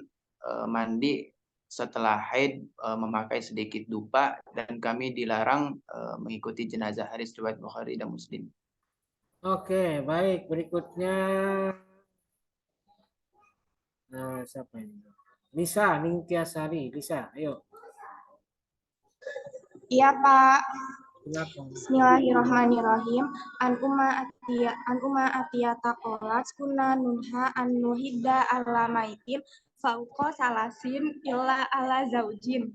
mandi setelah haid, memakai sedikit dupa, dan kami dilarang mengikuti jenazah. Hadis riwayat Bukhari dan Muslim. Oke, baik. Berikutnya siapa ini? Lisa Ningtyasari. Lisa, ayo. Iya, Pak. Silakan. Bismillahirrahmanirrahim. An Umma Atiyah taqolat kunna nunha an nuhidda ala maitin fauqa salasin illa ala zaujin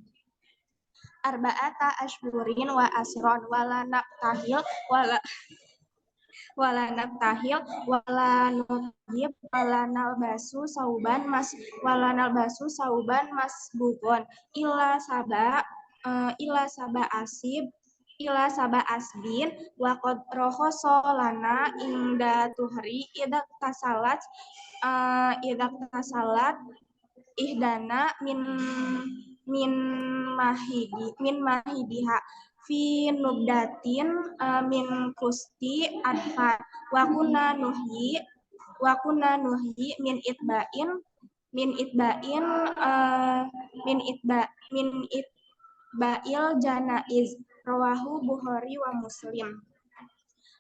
arba'ata ashhurin wa asron wala naqtahil wala nuhib wala nalbasu sauban masbugon illa saba asbin wa qad rohoso lana inda tuhri idza tasalat ihdana min mahidiha fi nubdatin min kusti adfar wa kunna nuhyi min itba'il janaiz. Rawahu Bukhari wa Muslim.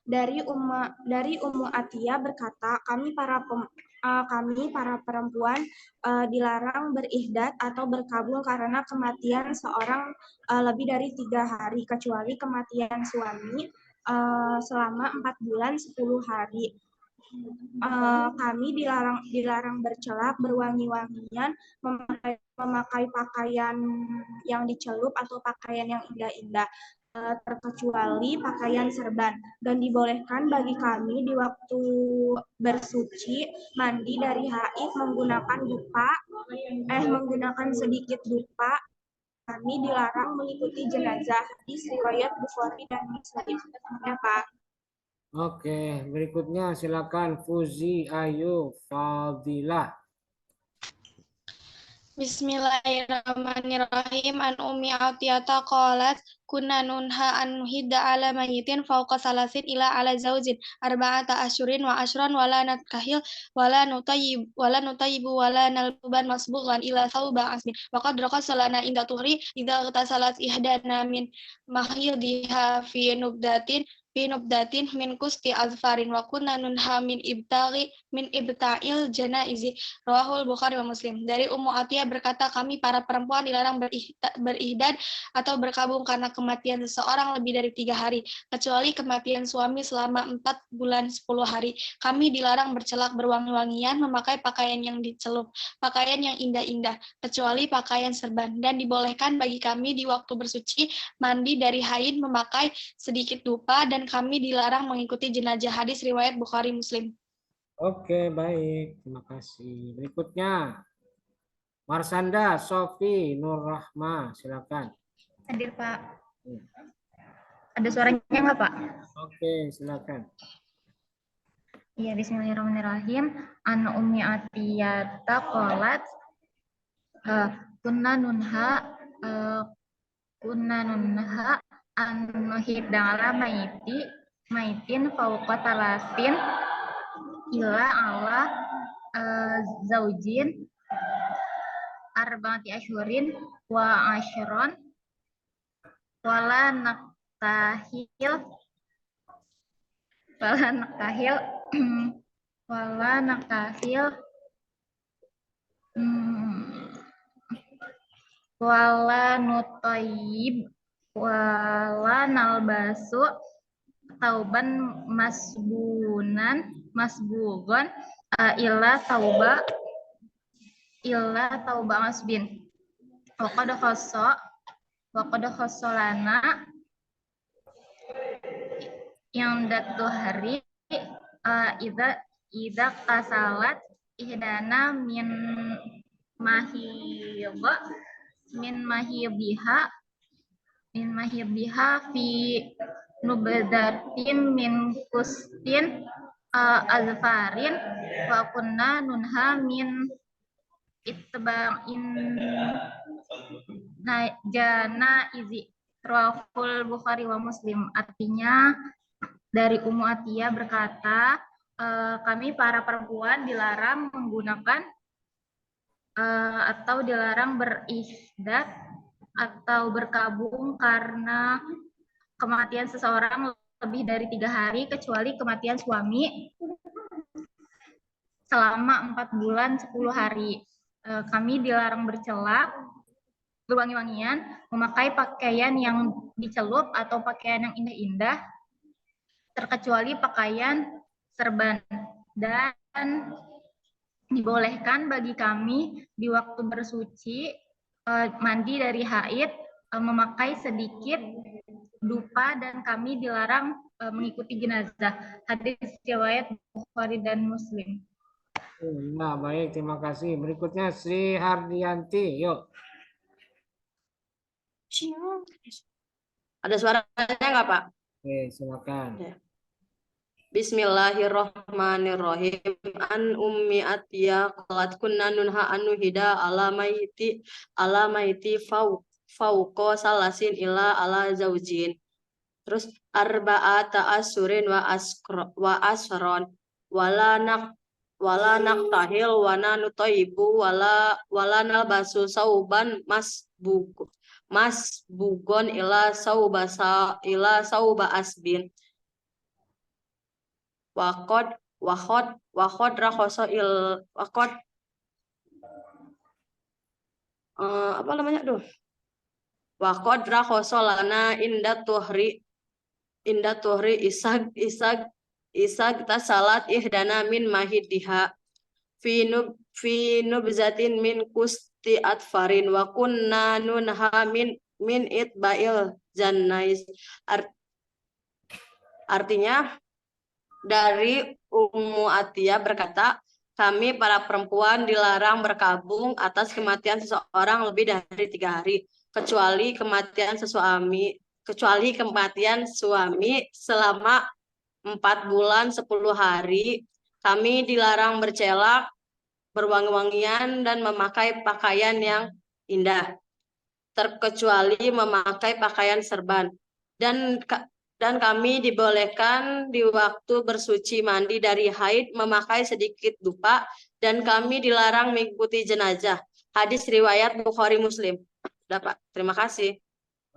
Dari Ummu Atiyah berkata, kami para perempuan dilarang berihdad atau berkabung karena kematian seorang lebih dari 3 hari, kecuali kematian suami selama 4 bulan 10 hari. Kami dilarang bercelak, berwangi-wangian, memakai pakaian yang dicelup atau pakaian yang indah-indah, terkecuali pakaian serban, dan dibolehkan bagi kami di waktu bersuci mandi dari haid menggunakan sedikit dupa. Kami dilarang mengikuti jenazah. Hadis riwayat Bukhari dan Muslim. Ya, Pak. Oke, berikutnya silakan Fuzi Ayu Fadilah. Bismillahirrahmanirrahim. An Ummi Atiyata qalat kunna nunha an nuhidda ala mayyitin fawqa salasin ila ala zaujin arba'ata asyurin wa asyran wala natkahil wala nutayyibu wala nalbuban masbughan ila thawba asmin wa qad raqasalana inda tuhri idza ghtasalat ihdana min mahyidiha fi nubdatin min kusti azfarin wa kunna nunha min ibta'il janaizi. Rawahul Bukhari wa Muslim. Dari Ummu Atiyah berkata, kami para perempuan dilarang berihdad atau berkabung karena kematian seseorang lebih dari 3 hari, kecuali kematian suami selama 4 bulan 10 hari. Kami dilarang bercelak berwangi-wangian, memakai pakaian yang dicelup, pakaian yang indah-indah, kecuali pakaian serban, dan dibolehkan bagi kami di waktu bersuci mandi dari haid, memakai sedikit dupa, dan kami dilarang mengikuti jenazah. Hadis riwayat Bukhari Muslim. Oke, baik. Terima kasih. Berikutnya, Marsanda Sofi Nur Rahma, silakan. Hadir, Pak. Ada suaranya nggak, Pak? Oke, silakan. Iya, bismillahirrahmanirrahim. An Ummi Atiyata qalat kunna nunha an nuhidda ala maitin fawqa talasin ila ala zaujin arba'ati asyhurin wa asyron wala naktahil wala nutayyib wala nalbasu tauban masbugon illa tauba masbin wa qad khassalana yang datu hari idza qasalat ihdana min mahidhiha fi nubdatin min kustin azfarin wa kunna nunha min itba'in janaizi. Rawahul Bukhari wa Muslim. Artinya dari Ummu Atiyah berkata, kami para perempuan dilarang menggunakan atau dilarang berihdad atau berkabung karena kematian seseorang lebih dari 3 hari, kecuali kematian suami selama 4 bulan 10 hari. Kami dilarang bercelak, berwangi-wangian, memakai pakaian yang dicelup atau pakaian yang indah-indah, terkecuali pakaian serban, dan dibolehkan bagi kami di waktu bersuci mandi dari haid, memakai sedikit dupa, dan kami dilarang mengikuti jenazah. Hadis riwayat Bukhari dan Muslim. Nah, baik, terima kasih. Berikutnya Sri Hardianti, yuk. Ada suaranya nggak, Pak? Oke, silakan. Bismillahirrahmanirrahim. An Ummi Atiyah qalat kunna nunha an nuhida ala maiti fauqa salasin ila ala zaujin. Terus arba'ata asyurin wa asron wala naqtahil wa nutayyibu wala nalbasu sauban masbugon ila sauba asbin. Waqad rakhoso apa namanya tuh? Waqad rakhoso lana inda tuhri isag tasalat ihdana min mahiddiha fi nubzatin min kusti atfarin wa kunna nunha min min itba'il janais. Artinya dari Ummu Atiyah berkata, kami para perempuan dilarang berkabung atas kematian seseorang lebih dari 3 hari, kecuali kematian suami selama 4 bulan 10 hari. Kami dilarang bercelak, berwangi-wangian, dan memakai pakaian yang indah, terkecuali memakai pakaian serban. Dan kami dibolehkan di waktu bersuci mandi dari haid memakai sedikit dupa, dan kami dilarang mengikuti jenazah. Hadis riwayat Bukhari Muslim. Sudah, Pak. Terima kasih.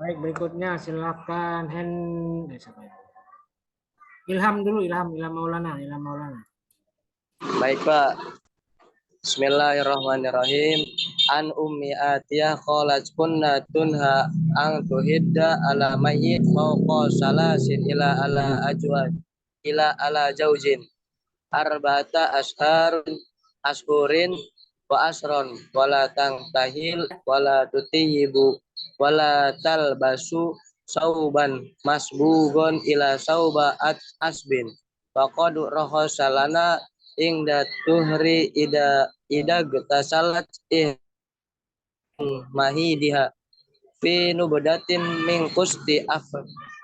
Baik, berikutnya silakan Ilham dulu, Ilham Maulana. Baik, Pak. Bismillahirrahmanirrahim. An Ummi Atiyah qalat kunna tunha an tuhidda ala mayyit fawqa salasin ila ala jaujin arba'ata ashurin wa asron wala tangtahil wala tutiyibu wala talbasu sauban masbugon ila sauba asbin faqad rohosalana ingda tuhri ida getasalat mahidiha fi nubdatin min kusti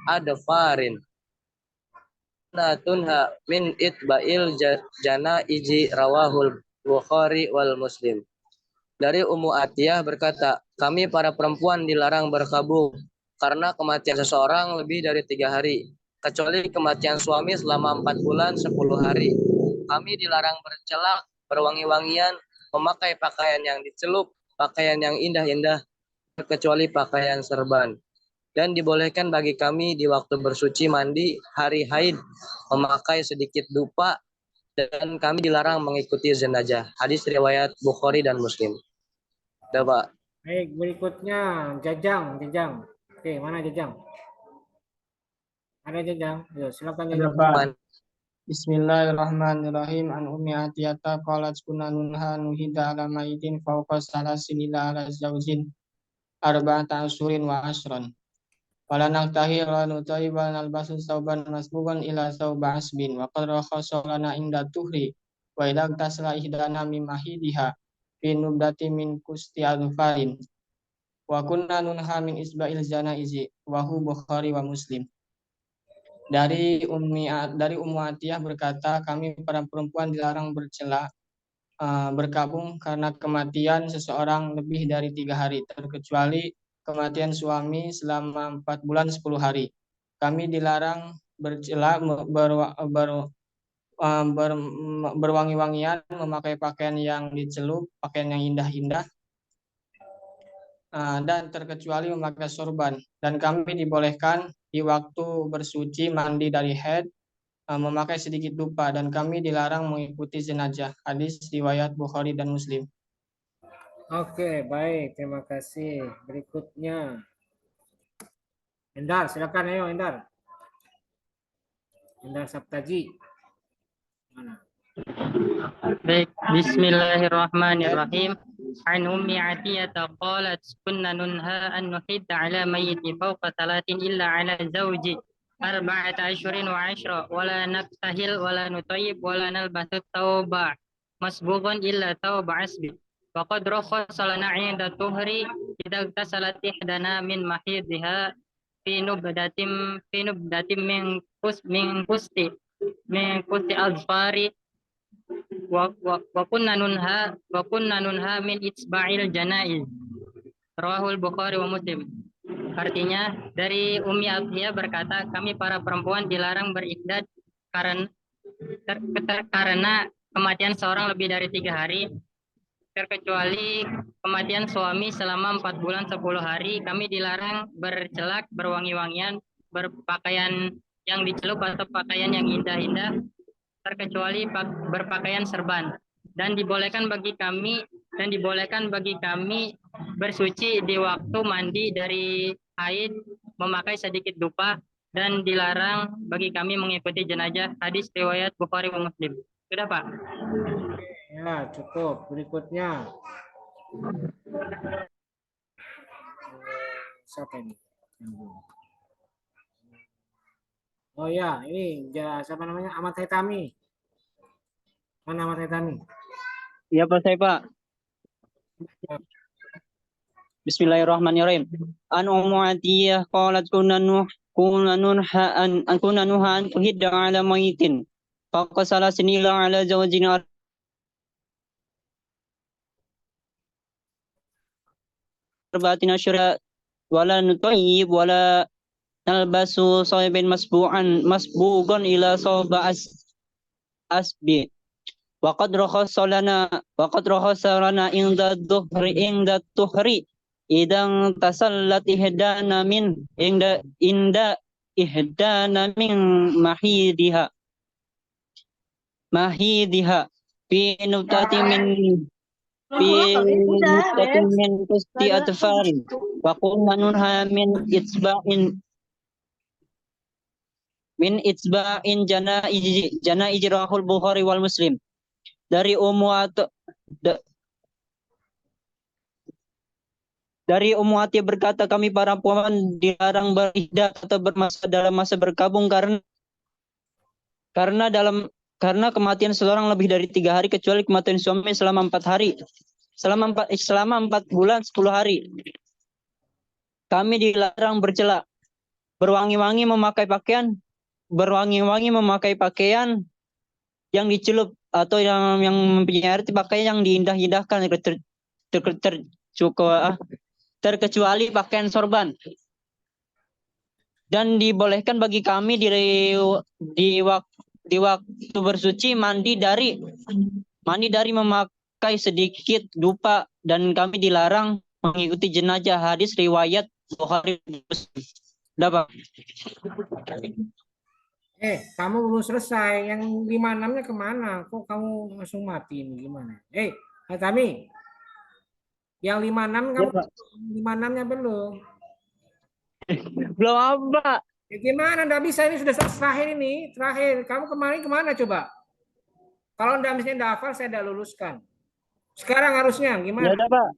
adfarin tunha min itba'il janaizi rawahul Bukhari wal Muslim. Dari Ummu Atiyah berkata, kami para perempuan dilarang berkabung karena kematian seseorang lebih dari 3 hari, kecuali kematian suami selama 4 bulan 10 hari. Kami dilarang bercelak, berwangi-wangian, memakai pakaian yang dicelup, pakaian yang indah-indah, kecuali pakaian serban. Dan dibolehkan bagi kami di waktu bersuci mandi, hari haid, memakai sedikit dupa, dan kami dilarang mengikuti jenazah. Hadis riwayat Bukhari dan Muslim. Udah, Pak. Baik, berikutnya Jajang. Oke, mana Jajang? Ada Jajang? Yo, silakan Jajang. Bismillahirrahmanirrahim. An Ummi Atiyata qalat kunna nunha nuhida ala maitin fawqa salasin ila ala zaujin arba'ata ashurin wa ashran. Wala naktahi wa nutayi wa nalbasu sauban masbugan ila sauba asbin wa qad rakhasa lana inda tuhri wa idza tasla ihdana min mahidiha fi nubdati min kusti adfarin wa kunna nunha min isba'il janaizi wa hu Bukhari wa Muslim. Dari Ummu Atiyah berkata, kami para perempuan dilarang bercela berkabung karena kematian seseorang lebih dari 3 hari, terkecuali kematian suami selama 4 bulan 10 hari. Kami dilarang bercela, berwangi-wangian, memakai pakaian yang dicelup, pakaian yang indah-indah, dan terkecuali memakai sorban. Dan kami dibolehkan di waktu bersuci mandi dari haid memakai sedikit dupa, dan kami dilarang mengikuti jenazah. Hadis riwayat Bukhari dan Muslim. Oke, baik, terima kasih. Berikutnya Endar, silakan ayo Endar. Endar Saptaji. Mana? Baik, bismillahirrahmanirrahim. An Ummi Atiyah qalat kunna nunha an nuhidda ala mayyiti fawqa 3 illa ala zawji 4 ashhurin wa 10 wala naktahil wala nutayyib wala nalbasu tauba masbughan illa tauba asbi waqad rakhasa lana 'inda tuhri idza tasalat ihdana min mahidha fi nubdatin min kusti azfari wa kunna nunha min itsba'il janaiz rawahul Bukhari wa Muslim. Artinya dari Ummi Atiyah berkata, kami para perempuan dilarang berikdat karena kematian seorang lebih dari 3 hari, terkecuali kematian suami selama 4 bulan 10 hari. Kami dilarang bercelak, berwangi-wangian, berpakaian yang dicelup atau pakaian yang indah-indah, terkecuali berpakaian serban. Dan dibolehkan bagi kami bersuci di waktu mandi dari haid, memakai sedikit dupa, dan dilarang bagi kami mengikuti jenazah. Hadis riwayat Bukhari dan Muslim. Sudah, Pak? Ya, cukup. Berikutnya siapa ini? Oh ya, ini siapa namanya? Ahmad Haitami. Mana Ahmad Haitami? Iya Pak, saya Pak. Bismillahirrahmanirrahim. An Ummu Atiyah qalat kunna nuha an tuhidda ala mayitin. Faqasala sinila ala zawjin arba'atin asyra wala nutayyib wala nalbasu sahiban masbugan ila sawba asbi. Waqad rakhasa lana inda tuhri idang tasallat ihdana min inda ihdana min mahidiha fi nutati min kusti atfarin wa qulna nunha min itsba'in janaiz rahul Bukhari wal Muslim. Dari Ummu Atiyah berkata, kami para perempuan dilarang beriddah atau dalam masa berkabung karena kematian seseorang lebih dari 3 hari kecuali kematian suami selama 4 hari, selama 4 bulan 10 hari. Kami dilarang bercela, berwangi-wangi memakai pakaian yang dicelup atau yang mempunyai arti pakaian yang diindah-indahkan terkecuali pakaian sorban. Dan dibolehkan bagi kami di waktu bersuci mandi dari memakai sedikit dupa, dan kami dilarang mengikuti jenazah. Hadis riwayat Bukhari Muslim. Udah, Pak. Kamu belum selesai. Yang 5-6-nya kemana? Kok kamu langsung mati ini? Gimana? Kami. Yang 5-6 kamu 5-6-nya belum. Belum apa? Ya gimana? Nggak bisa, ini sudah terakhir ini. Terakhir. Kamu kemarin kemana coba? Kalau misalnya hafal, saya tidak luluskan. Sekarang harusnya gimana? Ya udah, Pak.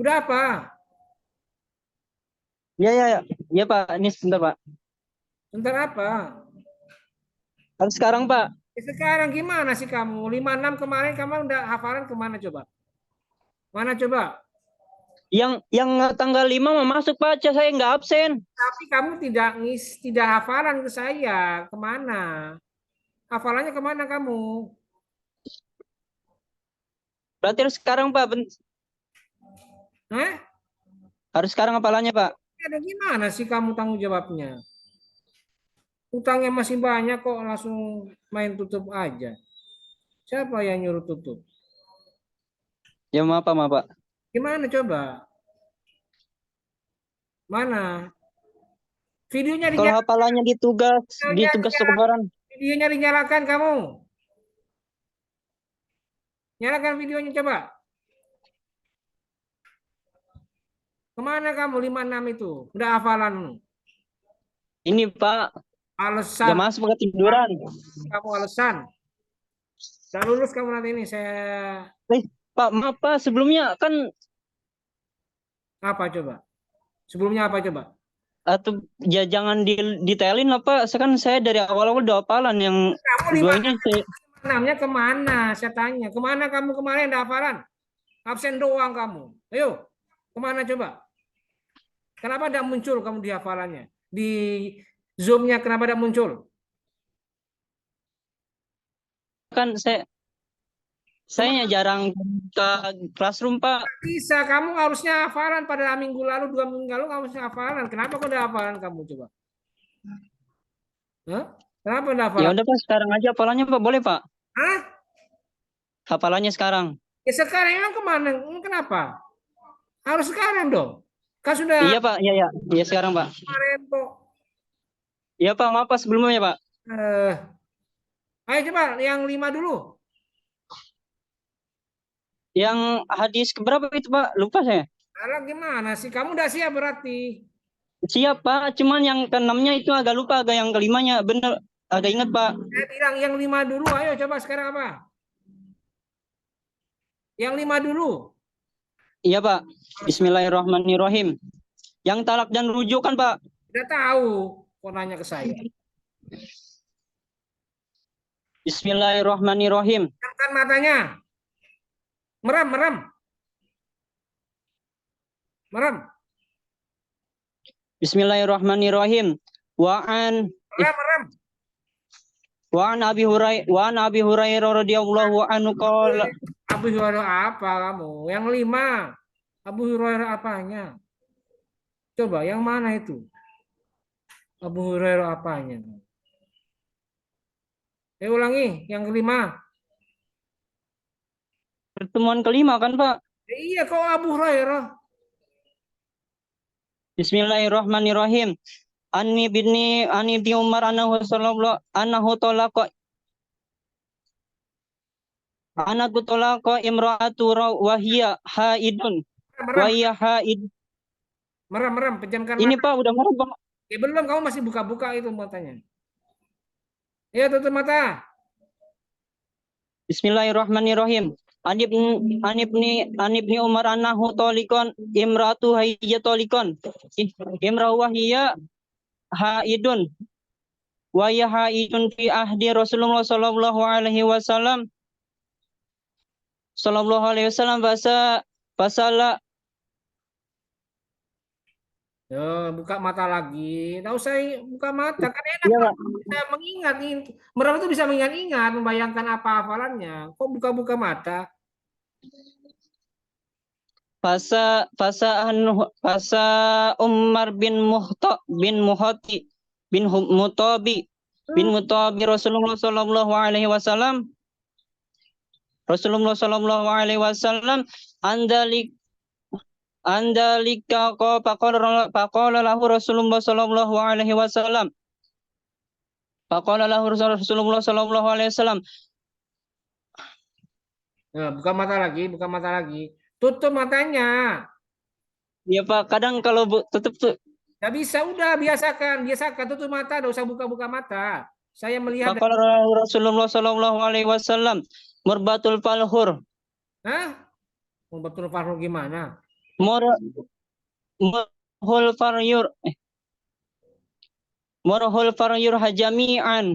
Udah apa? Ya Pak. Ini sebentar, Pak. Sebentar apa? Harus sekarang, Pak. Sekarang gimana sih kamu? 5-6 kemarin kamu udah hafalan kemana coba? Mana coba? Yang tanggal 5 mau masuk, Pak. Saya nggak absen. Tapi kamu tidak hafalan ke saya. Kemana? Hafalannya kemana kamu? Berarti harus sekarang, Pak. Harus sekarang hafalannya, Pak. Ada gimana sih kamu tanggung jawabnya? Utangnya masih banyak kok, langsung main tutup aja. Siapa yang nyuruh tutup? Ya maaf Pak. Gimana coba? Mana? Videonya kalau hafalannya di tugas kebaran. Videonya dinyalakan kamu. Nyalakan videonya coba. Kemana kamu 5-6 itu? Udah hafalan? Ini Pak. Alasan. Gak masuk ketiduran. Kamu alasan. Udah lulus kamu nanti ini saya. Pak, maaf Pak, sebelumnya kan. Apa coba? Sebelumnya apa coba? Atau ya jangan detailin lah Pak. Sekarang saya dari awal-awal udah hafalan yang keduanya saya. Namanya kemana? Saya tanya. Kemana kamu kemarin udah hafalan? Absen doang kamu. Ayo. Kemana coba? Kenapa tidak muncul kamu di hafalannya? Di Zoom-nya kenapa tidak muncul? Kan saya jarang ke classroom Pak. Bisa, kamu harusnya hafalan pada minggu lalu, 2 minggu lalu kamu harusnya hafalan. Kenapa kok udah hafalan kamu coba? Kenapa udah hafalan? Ya udah Pak, sekarang aja hafalannya Pak, boleh Pak? Hafalannya sekarang. Ya sekarang emang kemana? Kenapa? Harus sekarang dong. Kan sudah. Iya Pak, iya sekarang Pak. Kemarin kok. Iya Pak, maaf Pak sebelumnya Pak. Ayo coba yang 5 dulu. Yang hadis keberapa itu Pak? Lupa saya. Alah gimana sih? Kamu udah siap berarti? Siap Pak, cuman yang ke-6-nya itu agak lupa, agak yang ke-5-nya bener, agak ingat Pak. Saya bilang yang 5 dulu, ayo coba sekarang apa? Yang 5 dulu. Iya Pak, bismillahirrahmanirrahim. Yang talak dan rujuk kan, Pak? Tidak tahu, kok nanya ke saya. Bismillahirrahmanirrahim. Pejamkan matanya. Merem, merem. Merem. Bismillahirrahmanirrahim. Wa'an Merem, merem. Abi Hurairah radhiyallahu anhu qala. Abu Hurairah apa kamu? Yang 5. Abu Hurairah apanya? Coba yang mana itu? Abu Hurairah apanya? Ulangi, yang 5. Pertemuan kelima kan, Pak? Iya, kok Abu Hurairah? Bismillahirrahmanirrahim. Ani bin Umar annahu talaqa imra'atu wa hiya haidun. Wa hiya haid. Merem, merem, pejamkan Ini mata. Pak, udah merem, Pak. Ya belum, kamu masih buka-buka itu matanya. Ya, tutup mata. Bismillahirrahmanirrahim. Anibni Umar annahu talikon imratu hayya talikon imrahu hiya haidun wa ya haidun fi ahdi Rasulullah sallallahu alaihi wasallam basala. Yo, buka mata lagi. Tahu saya buka mata kan enak, Iya, Pak. Pak. Bisa mengingat. Merem itu bisa mengingat-ingat, membayangkan apa hafalannya. Kok buka-buka mata? Fasa Umar bin Mutabi Rasulullah sallallahu alaihi wasallam andalika faqala lahu Rasulullah sallallahu alaihi wasallam Nah, buka mata lagi, buka mata lagi. Tutup matanya. Ya Pak, kadang kalau tutup tuh Nggak bisa, udah biasakan, biasakan tutup mata, nggak usah buka-buka mata. Saya melihat. faqala lahu Rasulullah sallallahu alaihi wasallam murbatul falhur. Hah? Betul Farul gimana? Murhul faryur jami'an.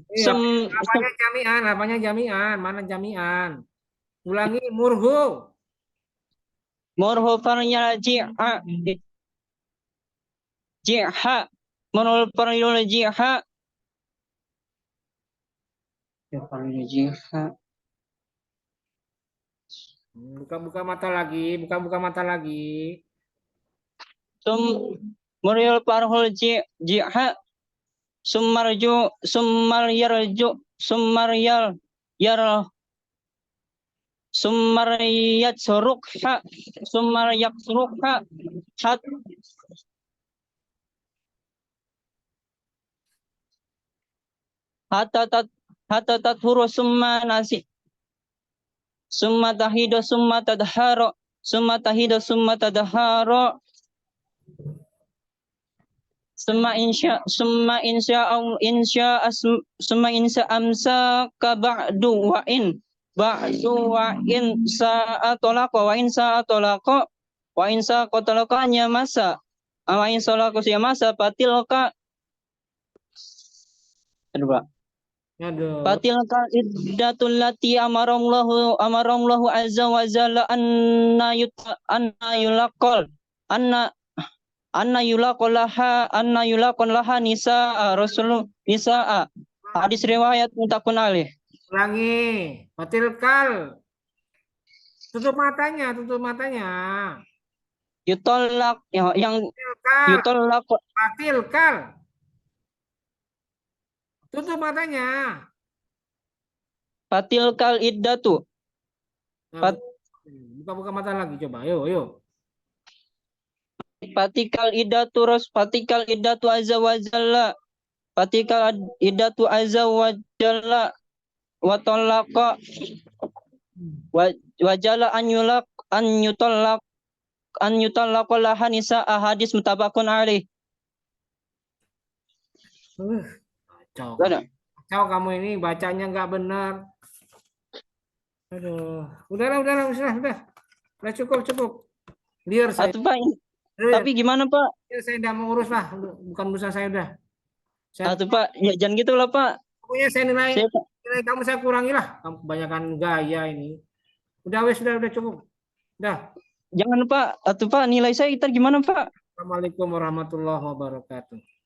Iya, apanya jami'an? Apanya jami'an? Mana jami'an? Ulangi, murhu. Murhu faryul jiha. Murhul faryul jiha. Buka-buka mata lagi, buka-buka mata lagi. Murhul farhul jiha. Summar yatsrukha hatta tathuru summa tahidu summa tadhara summa insya amsaka ba'du wa in sa'atolaqa wa in sa'atolaqa masa patilka. Aduh, Pak. Patilka iddatul lati amarallahu azza wa jalla anna yulaqal laha nisaa. Hadis riwayat muttafaqun alaih. Ulangi, patilkal. Tutup matanya, tutup matanya. Yutolak yang yutolak. Patilkal. Tutup matanya. Patilkal iddatu. Buka-buka mata lagi coba. Yuk. Patikal iddatu azza wa jalla. Patikal iddatu azza wa jalla wa talaqa wa jalla an yutallaq laha nisaa. Hadis muttafaqun alaih. Kacau kamu ini bacanya nggak benar. Aduh, udah, cukup. Clear saya. Atuh Pak, Clear. tapi gimana Pak? Ya, saya tidak mau urus lah, bukan urusan saya udah. Atuh Pak, ya, jangan gitu lah Pak. Pokoknya saya nilai Saya, kamu saya kurangi lah. Kamu kebanyakan gaya ini. Udah wes, udah cukup. Udah. jangan Pak, atuh Pak, nilai saya ntar gimana Pak? Assalamualaikum warahmatullahi wabarakatuh.